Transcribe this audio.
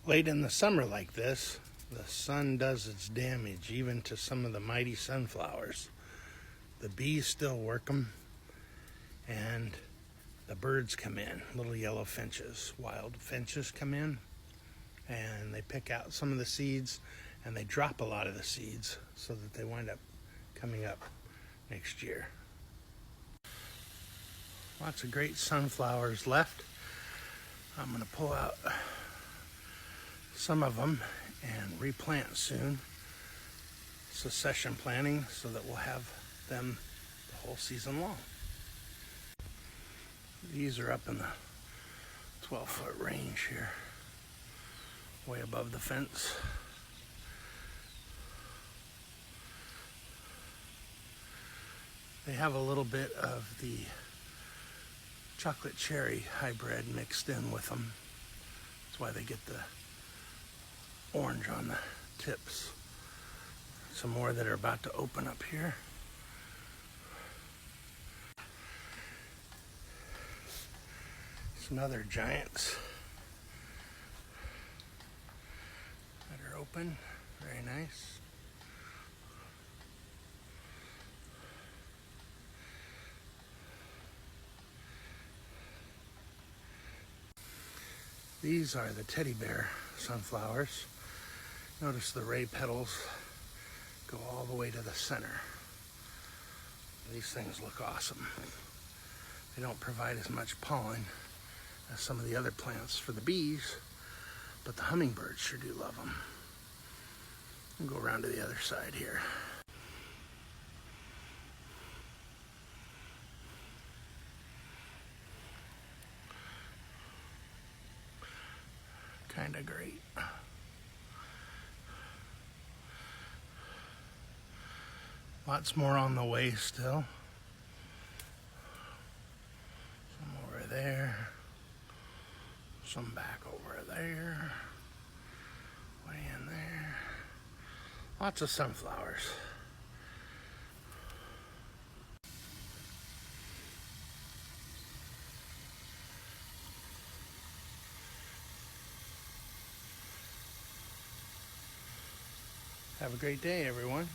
Late in the summer like this, the sun does its damage even to some of the mighty sunflowers. The bees still work them, and the birds come in, little yellow finches, wild finches come in, and they pick out some of the seeds, and they drop a lot of the seeds so that they wind up coming up next year. Lots of great sunflowers left. I'm going to pull out some of them and replant soon. Succession planting so that we'll have them the whole season long. These are up in the 12-foot range here, way above the fence. They have a little bit of the chocolate cherry hybrid mixed in with them. That's why they get the orange on the tips. Some more that are about to open up here. Some other giants that are open. Very nice. These are the teddy bear sunflowers. Notice the ray petals go all the way to the center. These things look awesome. They don't provide as much pollen as some of the other plants for the bees, but the hummingbirds sure do love them. We'll go around to the other side here. Kind of great. Lots more on the way still. Some over there. Some back over there. Way in there. Lots of sunflowers. Have a great day, everyone.